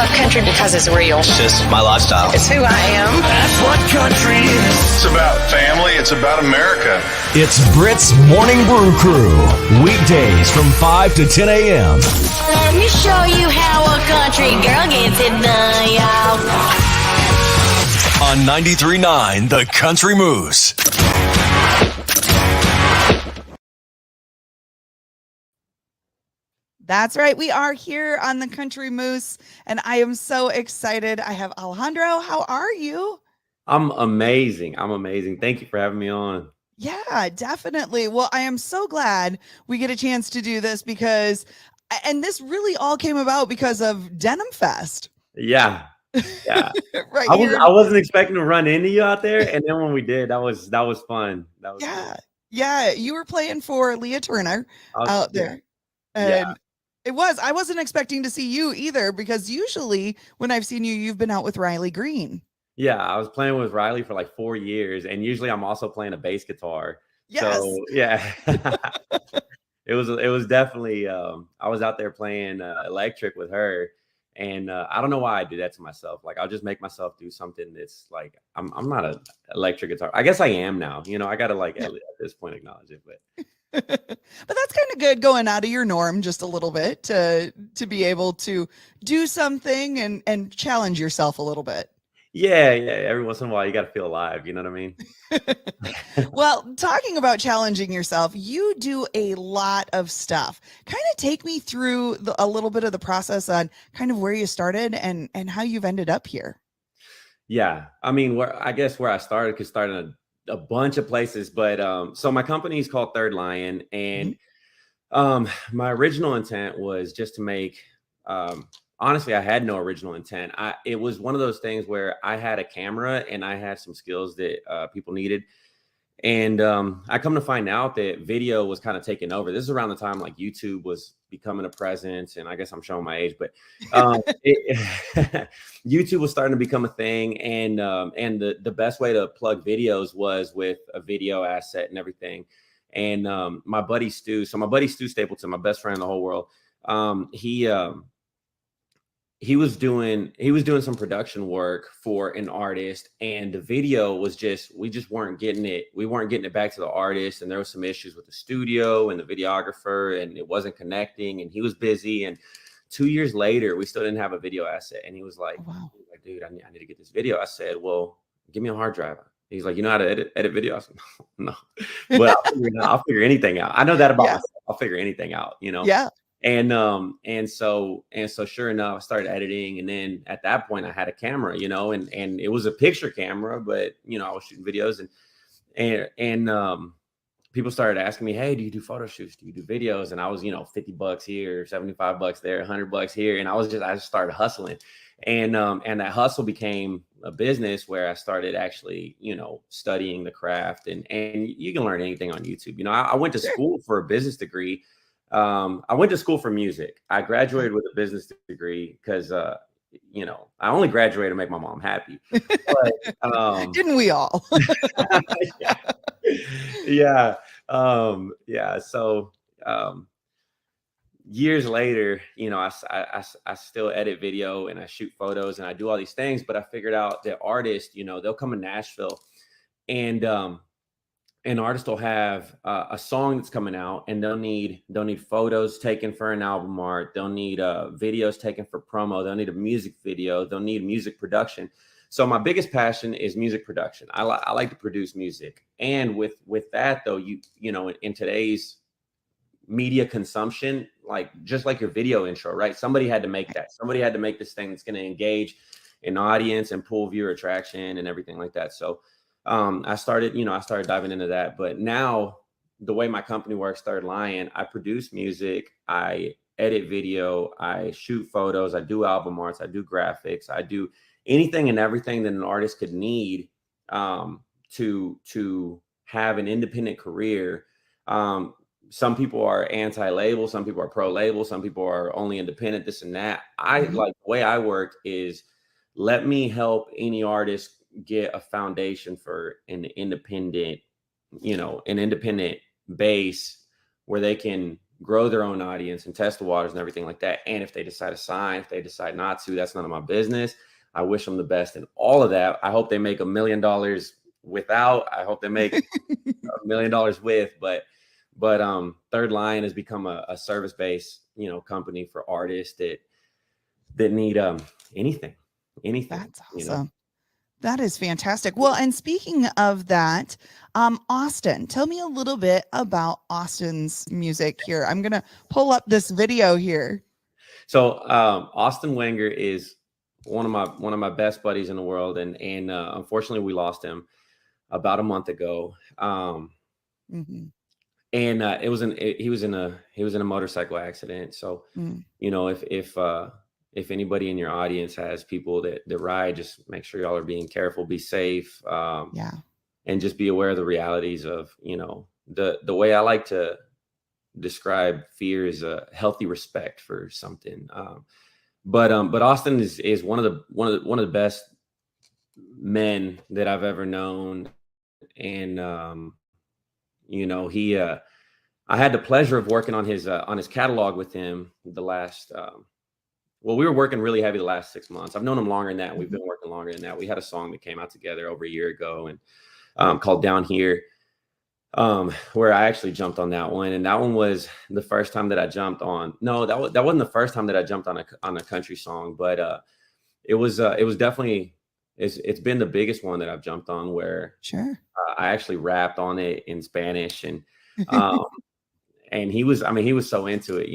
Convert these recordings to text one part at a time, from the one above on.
love country because it's real. It's just my lifestyle. It's who I am. That's what country is. It's about family. It's about America. It's Britt's Morning Brew Crew. Weekdays from 5 to 10 a.m. Let me show you how a country girl gets it done, y'all. On 93.9 The Country Moose. That's right. We are here on the Country Moose, and I am so excited. I have Alejandro. How are you? I'm amazing. Thank you for having me on. Yeah, definitely. Well, I am so glad we get a chance to do this because, and this really all came about because of Denim Fest. Yeah. Right. I wasn't expecting to run into you out there, and then when we did, that was fun. Yeah. You were playing for Leah Turner out there, and I wasn't expecting to see you either because usually when I've seen you, you've been out with Riley Green. Yeah, I was playing with Riley for like 4 years, and usually I'm also playing a bass guitar. Yes. So yeah, it was definitely. I was out there playing electric with her, and I don't know why I do that to myself. Like I'll just make myself do something that's like I'm not an electric guitar. I guess I am now. I gotta at this point acknowledge it, but. But that's kind of good going out of your norm just a little bit to be able to do something and challenge yourself a little bit. Yeah. Every once in a while, you got to feel alive. You know what I mean? Well, talking about challenging yourself, you do a lot of stuff. Kind of take me through a little bit of the process on kind of where you started and how you've ended up here. Yeah. I mean, where I started could start in a bunch of places, but so my company is called Third Lion, and my original intent was just to make honestly, I had no original intent. It was one of those things where I had a camera and I had some skills that people needed, and I come to find out that video was kind of taking over. This is around the time like YouTube was becoming a presence, and I guess I'm showing my age, but YouTube was starting to become a thing, and the best way to plug videos was with a video asset and everything. And my buddy Stu Stapleton, my best friend in the whole world, he was doing some production work for an artist, and the video was we just weren't getting it. We weren't getting it back to the artist, and there was some issues with the studio and the videographer, and it wasn't connecting, and he was busy. And 2 years later, we still didn't have a video asset. And he was like, wow. Dude, I need to get this video. I said, well, give me a hard drive. He's like, you know how to edit video? I said, no. But I'll figure anything out. I know that about myself. I'll figure anything out, Yeah. And so sure enough, I started editing, and then at that point I had a camera, and it was a picture camera, but I was shooting videos, and people started asking me, hey, do you do photo shoots? Do you do videos? And I was, $50 here, $75 there, $100 here, and I just started hustling, and that hustle became a business where I started actually, studying the craft, and you can learn anything on YouTube. I went to school for a business degree. I went to school for music. I graduated with a business degree because, I only graduated to make my mom happy. But, didn't we all? Yeah. So, years later, I still edit video and I shoot photos and I do all these things, but I figured out that artists, they'll come to Nashville, and an artist will have a song that's coming out, and they'll need photos taken for an album art. They'll need videos taken for promo. They'll need a music video. They'll need music production. So my biggest passion is music production. I like to produce music, and with that though, in today's media consumption, just like your video intro, right? Somebody had to make that. Somebody had to make this thing that's going to engage an audience and pull viewer attraction and everything like that. So. I started diving into that, but now the way my company works, Third Lion, I produce music, I edit video, I shoot photos, I do album arts, I do graphics, I do anything and everything that an artist could need to have an independent career. Some people are anti-label, some people are pro-label, some people are only independent, this and that. The way I work is let me help any artist get a foundation for an independent base where they can grow their own audience and test the waters and everything like that. And if they decide to sign, if they decide not to, that's none of my business. I wish them the best in all of that. I hope they make $1 million without. I hope they make $1 million with. But Third Lion has become a service-based, company for artists that need anything. That's awesome. That is fantastic. Well, and speaking of that, Austin, tell me a little bit about Austin's music here. I'm going to pull up this video here. So Austin Wenger is one of my best buddies in the world. And unfortunately we lost him about a month ago. And he was in a motorcycle accident. So, if anybody in your audience has people that ride, just make sure y'all are being careful, be safe. And just be aware of the realities of, the way I like to describe fear is a healthy respect for something. But Austin is one of the best men that I've ever known. And, I had the pleasure of working on his catalog with him the last, we were working really heavy the last 6 months. I've known him longer than that. We've been working longer than that. We had a song that came out together over a year ago and called Down Here, where I actually jumped on that one. And that one was the first time that I jumped on. No, that wasn't the first time that I jumped on a country song, but it was definitely, it's been the biggest one that I've jumped on where I actually rapped on it in Spanish and and he was so into it,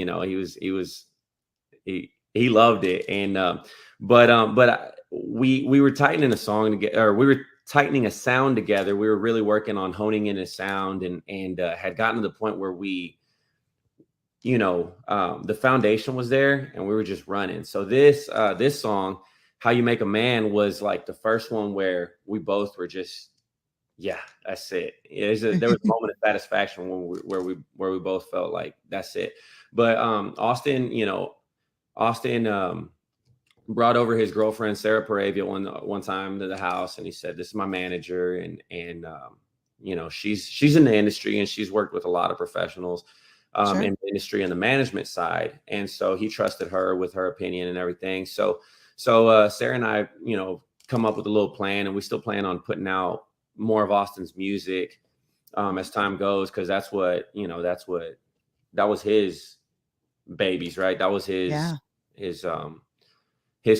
he loved it. And but we were tightening a song together, or we were tightening a sound together. We were really working on honing in a sound and had gotten to the point where we, the foundation was there and we were just running. So this song, How You Make a Man, was like the first one where we both were just, yeah, that's it. There was a moment of satisfaction where we both felt like that's it. But Austin brought over his girlfriend Sarah Paravia one time to the house, and he said, "This is my manager," and she's in the industry and she's worked with a lot of professionals in the industry and the management side, and so he trusted her with her opinion and everything. So Sarah and I, come up with a little plan, and we still plan on putting out more of Austin's music as time goes, because that was his babies, right? That was his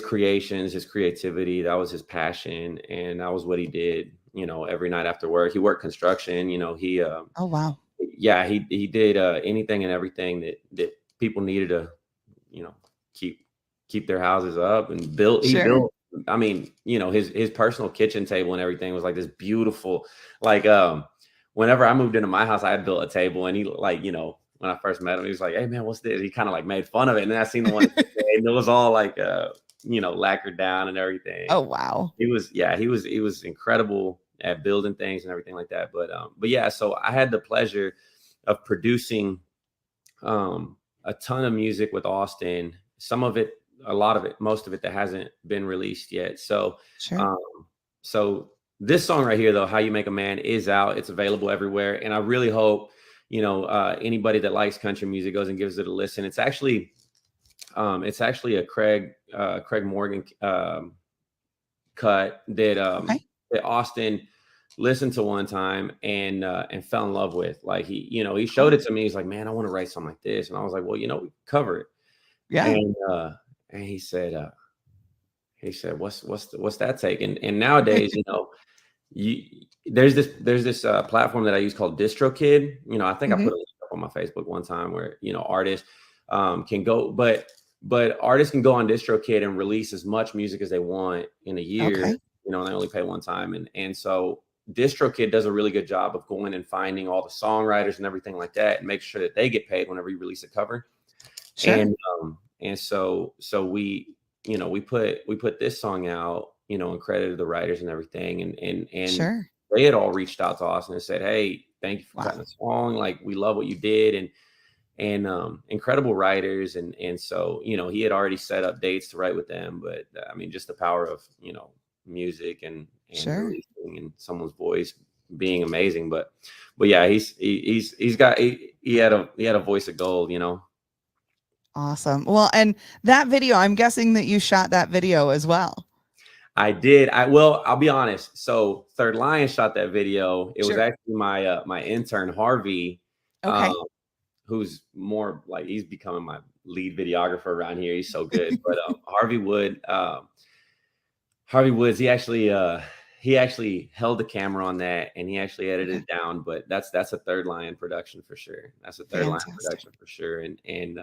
creations, his creativity. That was his passion, and that was what he did. Every night after work, he worked construction. He oh wow, yeah, he did anything and everything that people needed to, keep their houses up and build. He built. I mean, his personal kitchen table and everything was like this beautiful, like, whenever I moved into my house, I had built a table, and he, like, when I first met him, he was like, "Hey man, what's this?" He kind of like made fun of it. And then I seen the one and it was all like, lacquered down and everything. Oh, wow. He was incredible at building things and everything like that. But yeah, so I had the pleasure of producing a ton of music with Austin. Some of it, a lot of it, most of it that hasn't been released yet. So, so this song right here, though, How You Make a Man, is out. It's available everywhere. And I really hope, anybody that likes country music goes and gives it a listen. It's actually a Craig Morgan cut that Austin listened to one time and fell in love with. Like, he showed it to me. He's like, "Man, I want to write something like this." And I was like, "Well, we cover it." Yeah. And he said, what's that take? And nowadays, there's this platform that I use called DistroKid. I think I put a link up on my Facebook one time where, artists can go, but artists can go on DistroKid and release as much music as they want in a year, and they only pay one time. And so DistroKid does a really good job of going and finding all the songwriters and everything like that and make sure that they get paid whenever you release a cover. And so we put this song out, and credited the writers and everything. And they had all reached out to us and said, "Hey, thank you for cutting the song. Like, we love what you did." And incredible writers. And so, he had already set up dates to write with them. But I mean, just the power of, music and releasing in someone's voice being amazing. But yeah, he had a voice of gold, you know. Awesome. Well, and that video, I'm guessing that you shot that video as well. I did. I'll be honest. So Third Lion shot that video. It was Sure. actually my intern Harvey, Okay. who's more like, he's becoming my lead videographer around here. He's so good. But Harvey Woods, he actually held the camera on that, and he actually edited it down. But that's a Third Lion production for sure. That's a Third Lion production for sure. And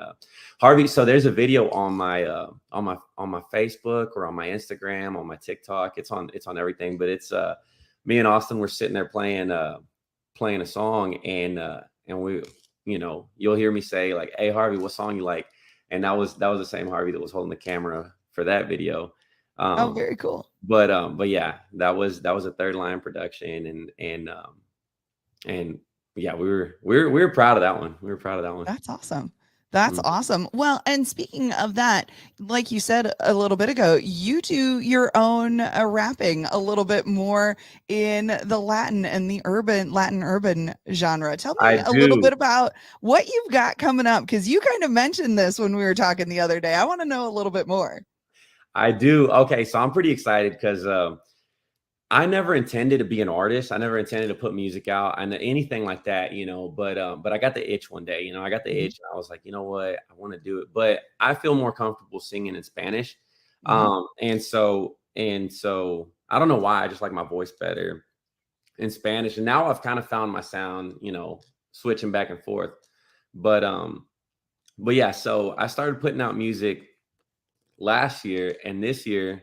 Harvey, so there's a video on my Facebook or on my Instagram, on my TikTok. It's on everything. But it's me and Austin were sitting there playing a song, and we, you know, you'll hear me say like, "Hey Harvey, what song you like?" And that was the same Harvey that was holding the camera for that video. Oh, very cool. But yeah, that was a Third Lion production, and yeah, we were proud of that one. We were proud of that one. That's awesome. That's awesome. Well, and speaking of that, like you said a little bit ago, you do your own rapping a little bit more in the Latin and the Latin urban genre. Tell me a little bit about what you've got coming up, because you kind of mentioned this when we were talking the other day. I want to know a little bit more. I do. Okay, so I'm pretty excited because I never intended to be an artist. I never intended to put music out and anything like that, you know. But I got the itch one day, you know. I got the itch, and I was like, you know what, I want to do it. But I feel more comfortable singing in Spanish, and so I don't know why. I just like my voice better in Spanish, and now I've kind of found my sound, you know, switching back and forth. But yeah, so I started putting out music last year, and this year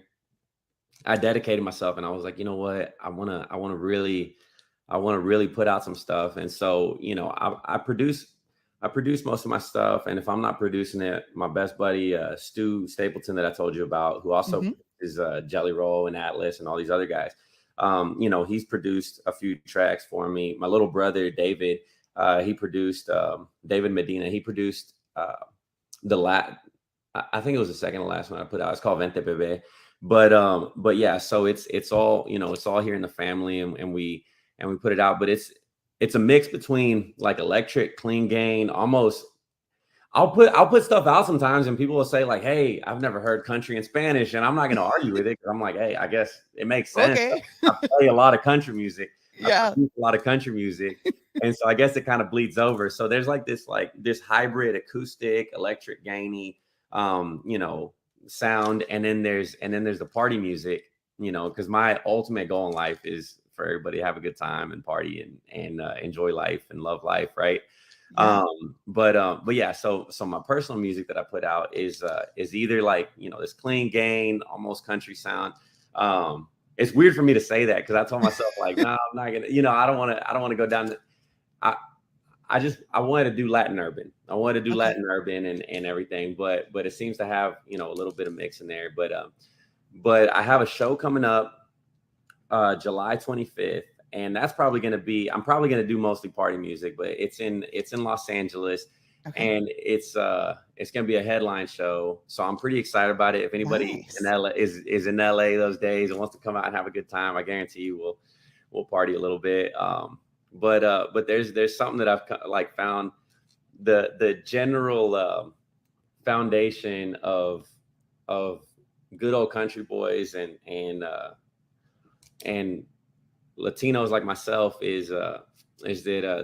I dedicated myself, and I was like, you know what, I want to really put out some stuff. And so, you know, I produce most of my stuff, and if I'm not producing it, my best buddy Stu Stapleton that I told you about, who also is Jelly Roll and Atlas and all these other guys, you know, he's produced a few tracks for me. My little brother David, he produced David Medina, he produced I think it was the second to last one I put out. It's called Vente Bebe. But yeah, so it's all, you know, it's all here in the family, and we put it out. But it's a mix between like electric, clean gain, almost. I'll put stuff out sometimes, and people will say like, "Hey, I've never heard country in Spanish," and I'm not going to argue with it, because I'm like, "Hey, I guess it makes sense." Okay. I play a lot of country music. Yeah, a lot of country music, and so I guess it kind of bleeds over. So there's like this hybrid acoustic, electric, gainy, you know, sound, and then there's the party music, you know, because my ultimate goal in life is for everybody to have a good time and party and enjoy life and love life, right? Yeah. But yeah, so my personal music that I put out is either like, you know, this clean gain, almost country sound. It's weird for me to say that, because I told myself like, no, I'm not gonna, you know, I don't want to go down I wanted to do Latin urban. I wanted to do Latin urban and everything, but it seems to have, you know, a little bit of mix in there. But I have a show coming up July 25th, and that's probably going to be, I'm probably going to do mostly party music, but it's in Los Angeles, and it's going to be a headline show. So I'm pretty excited about it. If anybody in LA is in LA those days and wants to come out and have a good time, I guarantee you we'll party a little bit. But there's something that I've like found the general foundation of good old country boys and Latinos like myself is that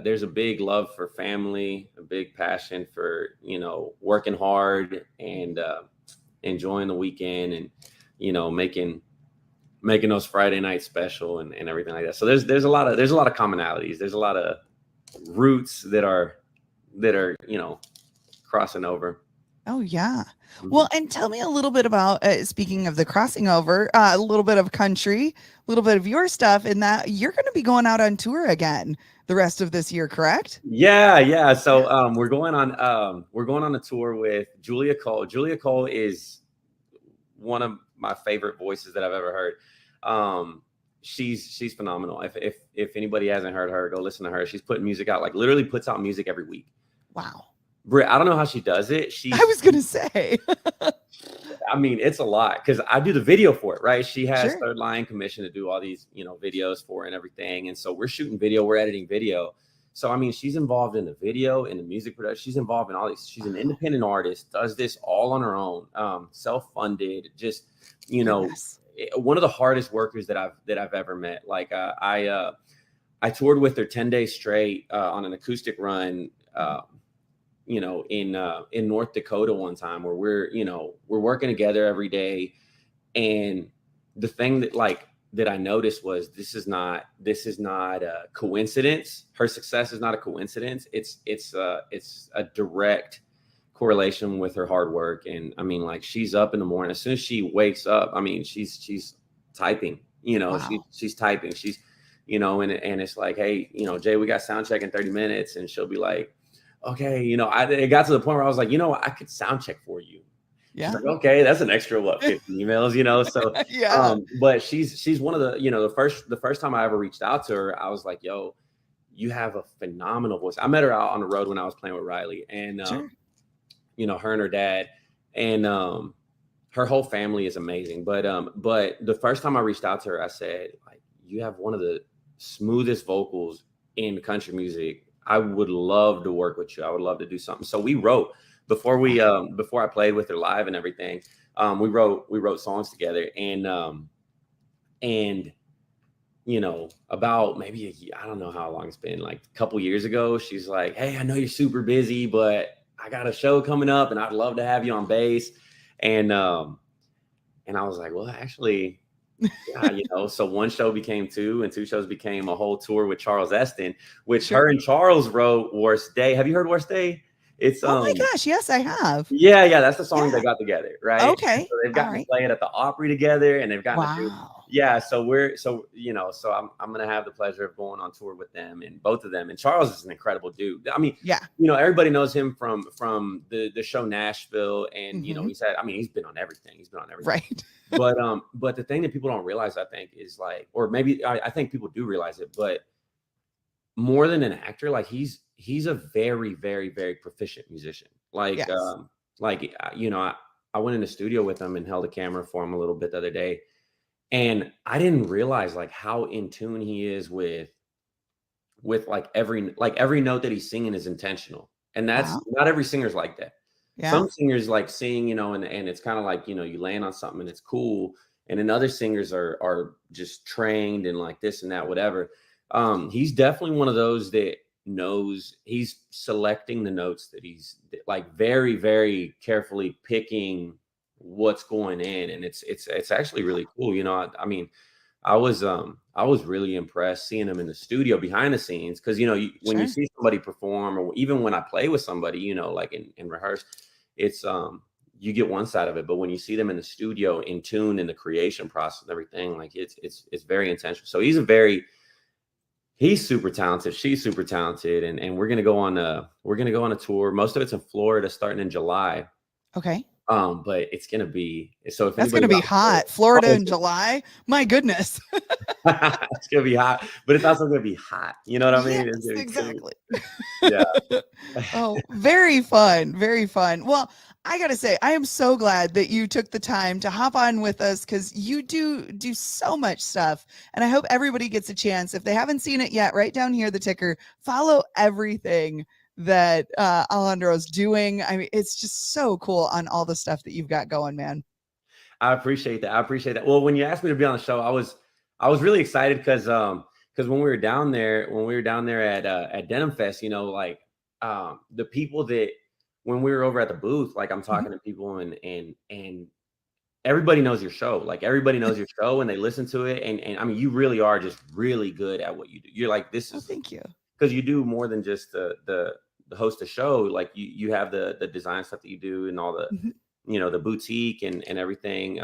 there's a big love for family, a big passion for, you know, working hard and enjoying the weekend, and, you know, making those Friday nights special and everything like that. So there's a lot of commonalities. There's a lot of roots that are, you know, crossing over. Oh yeah. Well, and tell me a little bit about, speaking of the crossing over, a little bit of country, a little bit of your stuff, in that you're going to be going out on tour again the rest of this year, correct? Yeah. So we're going on a tour with Julia Cole. Julia Cole is one of my favorite voices that I've ever heard. She's phenomenal. If anybody hasn't heard her, go listen to her. She's putting music out, like literally puts out music every week. Wow. Britt, I don't know how she does it. I was gonna say. I mean, it's a lot because I do the video for it, right? She has Sure. Third Line commission to do all these, videos for it and everything. And so we're shooting video, we're editing video. So, I mean, she's involved in the video, in the music production. She's involved in all these. She's an independent artist, does this all on her own, self-funded, just, Goodness. one of the hardest workers that I've ever met. Like I toured with her 10 days straight on an acoustic run, in North Dakota one time where we're working together every day. And the thing that I noticed was this is not a coincidence. Her success is not a coincidence. It's a direct correlation with her hard work. And I mean, like, she's up in the morning. As soon as she wakes up, I mean, she's typing, Wow. she's typing, she's, and it's like, hey, Jay, we got sound check in 30 minutes. And she'll be like, okay, it got to the point where I was like, I could sound check for you. Yeah. She's like, okay, that's an extra 50 emails, so Yeah. but she's one of the, the first time I ever reached out to her, I was like, yo, you have a phenomenal voice. I met her out on the road when I was playing with Riley, and Sure. her and her dad, and her whole family is amazing. But the first time I reached out to her, I said, like, you have one of the smoothest vocals in country music. I would love to work with you. I would love to do something. So we wrote before I played with her live and everything. We wrote songs together, and about maybe I don't know how long it's been, like a couple years ago, she's like, hey, I know you're super busy, but I got a show coming up and I'd love to have you on bass. And I was like, well, actually, yeah, so one show became two, and two shows became a whole tour with Charles Eston, which Sure. her and Charles wrote Worst Day. Have you heard Worst Day? It's Oh my gosh, yes, I have. yeah, that's the song Yeah. they got together, right? Okay. So they've gotten All to right. play it at the Opry together, and they've gotten to do, Wow. yeah. So I'm gonna have the pleasure of going on tour with them, and both of them. And Charles is an incredible dude. I mean, Yeah. everybody knows him from the show Nashville, and Mhm. he's been on everything. He's been on everything. Right. But the thing that people don't realize, I think, is like, or maybe I think people do realize it, but more than an actor, like he's a very, very, very proficient musician. Like, Yes. I went in the studio with him and held a camera for him a little bit the other day, and I didn't realize like how in tune he is with like every note that he's singing is intentional, and that's Wow. not every singer's like that. Yeah. Some singers like sing, and it's kind of like, you land on something and it's cool, and then other singers are just trained and like this and that, whatever. He's definitely one of those that knows he's selecting the notes, that he's like very, very carefully picking what's going in, and it's actually really cool. I mean, I was really impressed seeing him in the studio behind the scenes, because when you Sure. see somebody perform, or even when I play with somebody, like in rehearse, it's you get one side of it, but when you see them in the studio, in tune, in the creation process and everything, like it's very intentional. So he's super talented. She's super talented, and we're gonna go on a tour. Most of it's in Florida, starting in July. Okay. But it's gonna be, so if That's going to anybody be hot. Florida in July. My goodness. it's gonna be hot, but it's also gonna be hot. You know what I mean? Yes, It's gonna be cool. exactly. Yeah. Oh, very fun. Very fun. Well, I got to say, I am so glad that you took the time to hop on with us, because you do so much stuff. And I hope everybody gets a chance. If they haven't seen it yet, right down here, the ticker, follow everything that Alejandro's doing. I mean, it's just so cool on all the stuff that you've got going, man. I appreciate that. Well, when you asked me to be on the show, I was really excited because when we were down there at Denim Fest, the people that, when we were over at the booth, like I'm talking to people, and everybody knows your show. Like everybody knows your show, and they listen to it. And I mean, you really are just really good at what you do. You're like, this Oh, is, thank you. because you do more than just the host a show. Like you have the design stuff that you do, and all the, Mhm. the boutique and everything.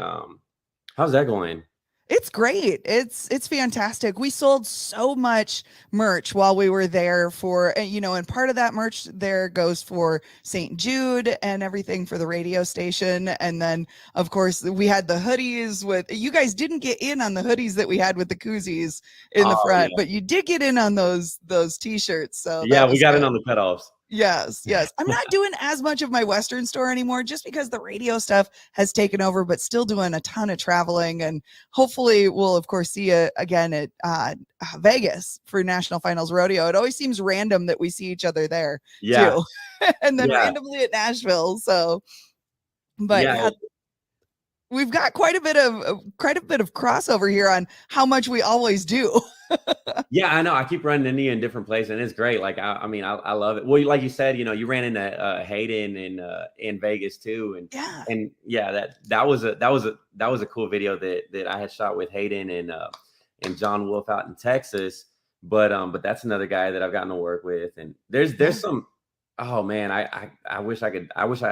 How's that going? It's great. It's fantastic. We sold so much merch while we were there for, and part of that merch there goes for St. Jude and everything for the radio station. And then of course we had the hoodies you guys didn't get in on the hoodies that we had with the koozies in the front, Yeah. but you did get in on those t-shirts. So Yeah, that we was got good. in on the cutoffs. Yes. I'm not doing as much of my Western store anymore just because the radio stuff has taken over, but still doing a ton of traveling. And hopefully we'll, of course, see you again at Vegas for National Finals Rodeo. It always seems random that we see each other there, too. And then randomly at Nashville. So, but we've got quite a bit of crossover here on how much we always do. Yeah, I know. I keep running into you in different places, and it's great. Like, I mean, I love it. Well, like you said, you ran into Hayden in Vegas too, and that was a cool video that I had shot with Hayden and John Wolf out in Texas. But that's another guy that I've gotten to work with, and there's some. Oh man, I wish I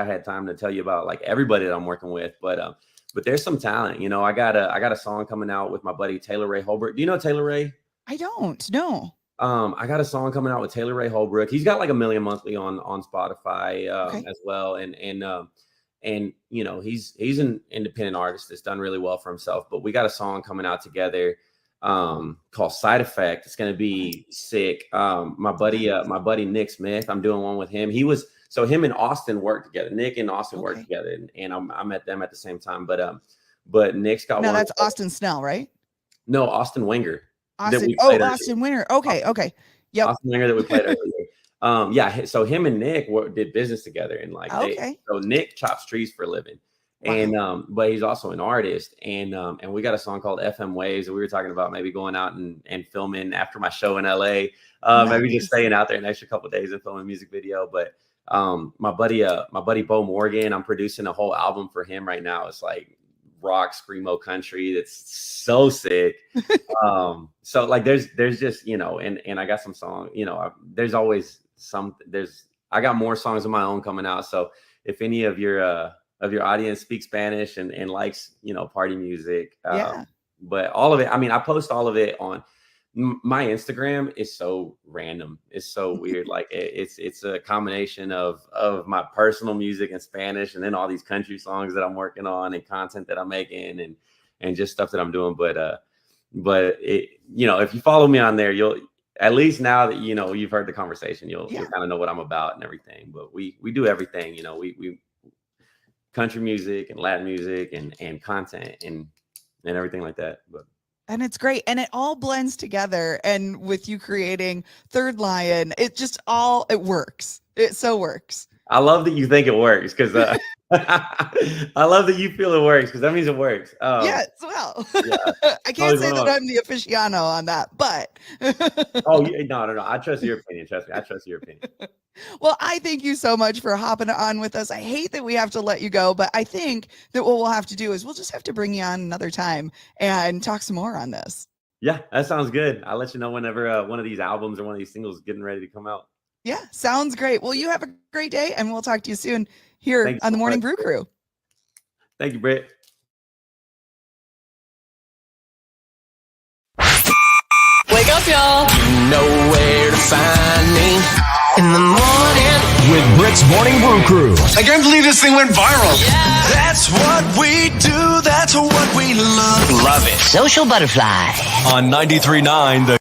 had time to tell you about like everybody that I'm working with, but there's some talent. I got a song coming out with my buddy Taylor Ray Holbrook. Do you know Taylor Ray? I don't know. I got a song coming out with Taylor Ray Holbrook. He's got like 1 million monthly on Spotify as well, and he's an independent artist that's done really well for himself. But we got a song coming out together called Side Effect. It's gonna be sick. My buddy Nick Smith, I'm doing one with him. Him and Austin work together. Nick and Austin work together, and I met them at the same time. But Nick's got one. No, that's Austin Snell, right? No, Austin Winger. Austin Winter. Okay. Yep. Austin Winger that we played earlier. So him and Nick did business together, and so Nick chops trees for a living, and but he's also an artist, and we got a song called FM Waves that we were talking about maybe going out and filming after my show in LA, maybe just staying out there an extra couple of days and filming a music video. But my buddy Bo Morgan, I'm producing a whole album for him right now. It's like rock screamo country that's so sick. So like there's just and I got some song, there's always I got more songs of my own coming out. So if any of your audience speaks Spanish and likes party music, but all of it, I mean, I post all of it on my Instagram. Is so random, it's so weird. Like it's a combination of my personal music in Spanish and then all these country songs that I'm working on and content that I'm making and just stuff that I'm doing. But it, if you follow me on there, you'll, at least now that you've heard the conversation, you'll kind of know what I'm about and everything. But we do everything. We country music and Latin music and content and everything like that. And it's great. And it all blends together. And with you creating Third Lion, it works. It so works. I love that you think it works because I love that you feel it works because that means it works. Yes, well, I can't say that I'm the aficionado on that, but. No. I trust your opinion. Trust me. I trust your opinion. Well, I thank you so much for hopping on with us. I hate that we have to let you go, but I think that what we'll have to do is we'll just have to bring you on another time and talk some more on this. Yeah, that sounds good. I'll let you know whenever one of these albums or one of these singles is getting ready to come out. Yeah, sounds great. Well, you have a great day, and we'll talk to you soon here on the Morning Brew Crew. Thank you, Britt. Wake up, y'all. You know where to find me in the morning. With Britt's Morning Brew Crew. I can't believe this thing went viral. Yeah. That's what we do. That's what we love. Love it. Social butterfly. On 93.9 The